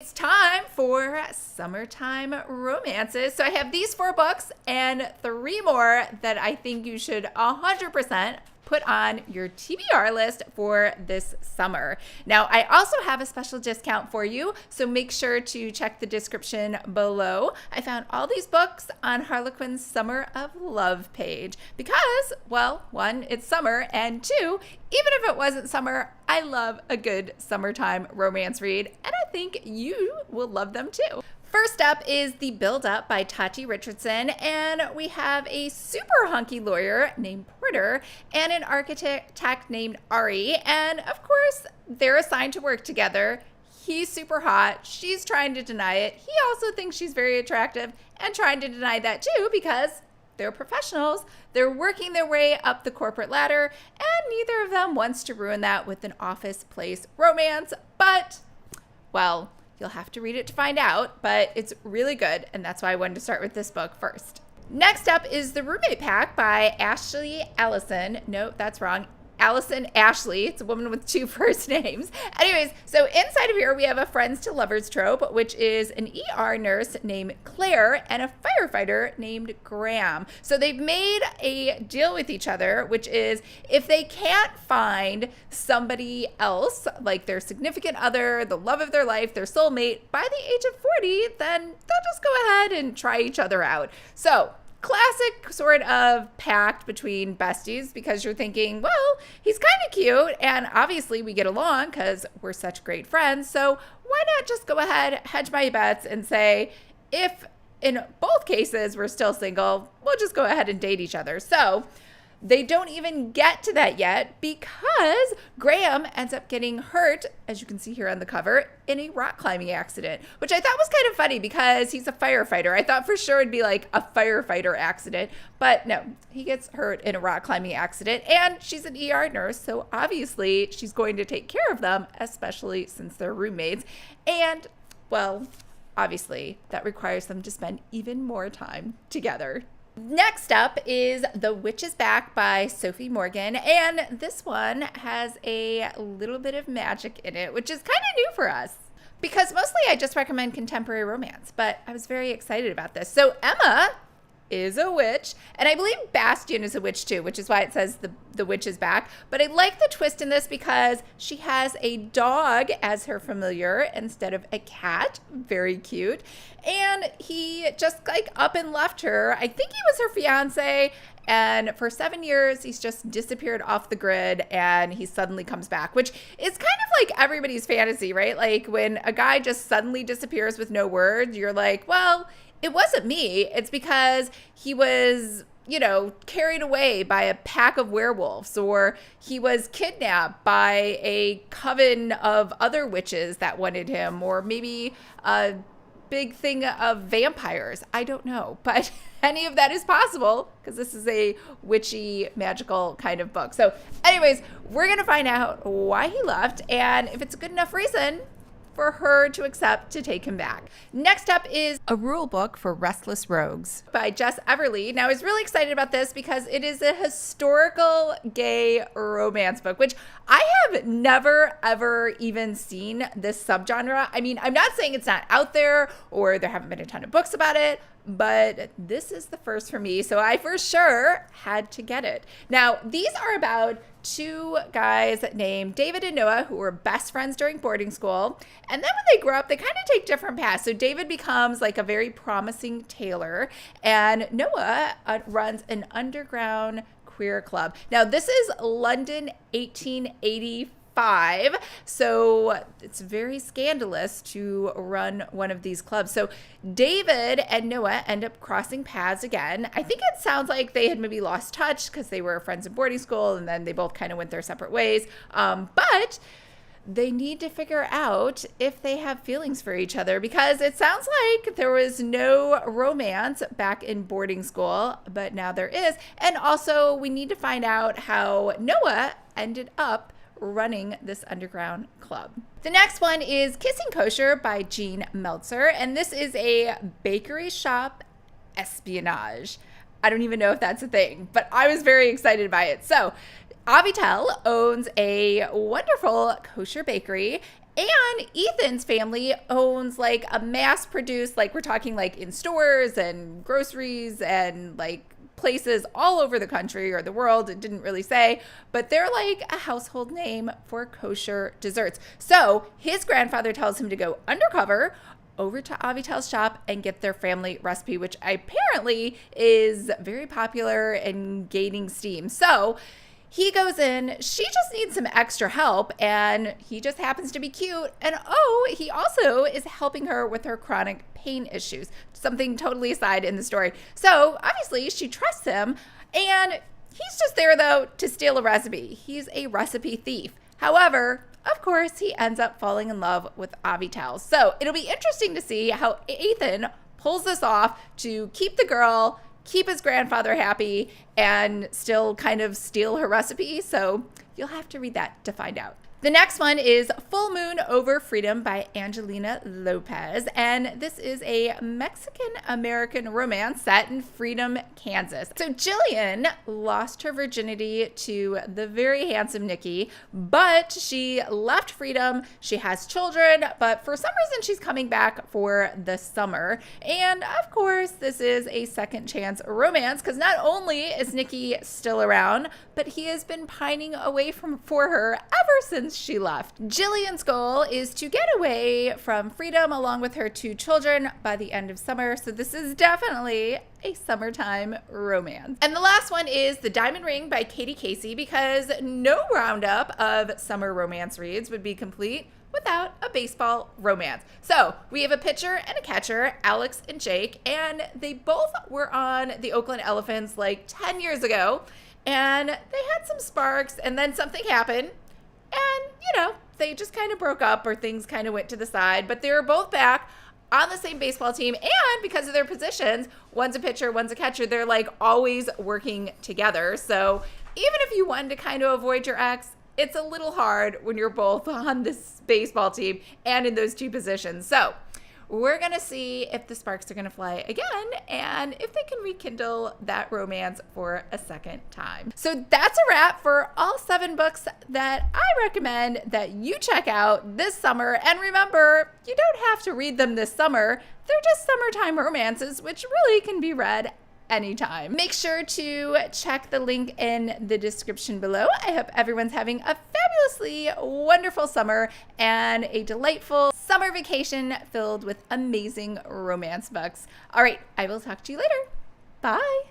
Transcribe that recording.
It's time for summertime romances. So I have these 4 books and 3 more that I think you should 100% put on your TBR list for this summer. Now, I also have a special discount for you, so make sure to check the description below. I found all these books on Harlequin's Summer of Love page because, well, 1, it's summer, and 2, even if it wasn't summer, I love a good summertime romance read, and I think you will love them too. First up is The Build Up by Tati Richardson, and we have a super hunky lawyer named Porter and an architect named Ari, and of course, they're assigned to work together. He's super hot. She's trying to deny it. He also thinks she's very attractive and trying to deny that too because they're professionals. They're working their way up the corporate ladder, and neither of them wants to ruin that with an office place romance, but, well, you'll have to read it to find out, but it's really good, and that's why I wanted to start with this book first. Next up is The Roommate Pack by Ashley Allison. No, that's wrong. Allison Ashley. It's a woman with 2 first names. Anyways, so inside of here we have a friends to lovers trope, which is an ER nurse named Claire and a firefighter named Graham. So they've made a deal with each other, which is if they can't find somebody else, like their significant other, the love of their life, their soulmate, by the age of 40, then they'll just go ahead and try each other out. So classic sort of pact between besties because you're thinking, well, he's kind of cute and obviously we get along because we're such great friends. So why not just go ahead, hedge my bets and say, if in both cases we're still single, we'll just go ahead and date each other. So they don't even get to that yet because Graham ends up getting hurt, as you can see here on the cover, in a rock climbing accident, which I thought was kind of funny because he's a firefighter. I thought for sure it'd be like a firefighter accident, but no, he gets hurt in a rock climbing accident, and she's an ER nurse, so obviously she's going to take care of them, especially since they're roommates. And, well, obviously that requires them to spend even more time together. Next up is The Witch is Back by Sophie Morgan, and this one has a little bit of magic in it, which is kind of new for us because mostly I just recommend contemporary romance, but I was very excited about this. So Emma is a witch, and I believe Bastian is a witch too, which is why it says the witch is back. But I like the twist in this because she has a dog as her familiar instead of a cat. Very cute. And he just like up and left her. I think he was her fiance, and for 7 years he's just disappeared off the grid, and he suddenly comes back, which is kind of like everybody's fantasy, right? Like when a guy just suddenly disappears with no word, you're like, well, it wasn't me. It's because he was, carried away by a pack of werewolves, or he was kidnapped by a coven of other witches that wanted him, or maybe a big thing of vampires. I don't know, but any of that is possible because this is a witchy, magical kind of book. So anyways, we're going to find out why he left and if it's a good enough reason for her to accept to take him back. Next up is A Rule Book for Restless Rogues by Jess Everly. Now, I was really excited about this because it is a historical gay romance book, which I have never, ever even seen this subgenre. I mean, I'm not saying it's not out there or there haven't been a ton of books about it, but this is the first for me, so I for sure had to get it. Now, these are about 2 guys named David and Noah who were best friends during boarding school, and then when they grow up, they kind of take different paths. So David becomes like a very promising tailor, and Noah runs an underground queer club. Now, this is London 1885. So it's very scandalous to run one of these clubs. So David and Noah end up crossing paths again. I think it sounds like they had maybe lost touch because they were friends in boarding school and then they both kind of went their separate ways. But they need to figure out if they have feelings for each other because it sounds like there was no romance back in boarding school, but now there is. And also we need to find out how Noah ended up running this underground club. The next one is Kissing Kosher by Jean Meltzer, and this is a bakery shop espionage. I don't even know if that's a thing, but I was very excited by it. So Avital owns a wonderful kosher bakery, And Ethan's family owns like a mass produced, like we're talking like in stores and groceries and like places all over the country or the world. It didn't really say, but they're like a household name for kosher desserts. So his grandfather tells him to go undercover over to Avitel's shop and get their family recipe, which apparently is very popular and gaining steam. So he goes in, she just needs some extra help, and he just happens to be cute. And oh, he also is helping her with her chronic pain issues, something totally aside in the story. So obviously she trusts him, and he's just there though to steal a recipe. He's a recipe thief. However, of course, he ends up falling in love with Avital. So it'll be interesting to see how Ethan pulls this off to keep the girl, keep his grandfather happy, and still kind of steal her recipe. So you'll have to read that to find out. The next one is Full Moon Over Freedom by Angelina Lopez. And this is a Mexican-American romance set in Freedom, Kansas. So Jillian lost her virginity to the very handsome Nicky, but she left Freedom. She has children, but for some reason she's coming back for the summer. And of course, this is a second chance romance because not only is Nicky still around, but he has been pining away for her ever since she left. Jillian's goal is to get away from Freedom along with her 2 children by the end of summer. So this is definitely a summertime romance. And the last one is The Diamond Ring by Katie Casey, because no roundup of summer romance reads would be complete without a baseball romance. So we have a pitcher and a catcher, Alex and Jake, and they both were on the Oakland Elephants like 10 years ago. And they had some sparks, and then something happened, and, they just kind of broke up, or things kind of went to the side, but they were both back on the same baseball team, and because of their positions, one's a pitcher, one's a catcher, they're like always working together. So even if you wanted to kind of avoid your ex, it's a little hard when you're both on this baseball team and in those 2 positions. So we're going to see if the sparks are going to fly again and if they can rekindle that romance for a second time. So that's a wrap for all 7 books that I recommend that you check out this summer. And remember, you don't have to read them this summer. They're just summertime romances, which really can be read anytime. Make sure to check the link in the description below. I hope everyone's having a fabulously wonderful summer and a delightful summer vacation filled with amazing romance books. All right, I will talk to you later. Bye.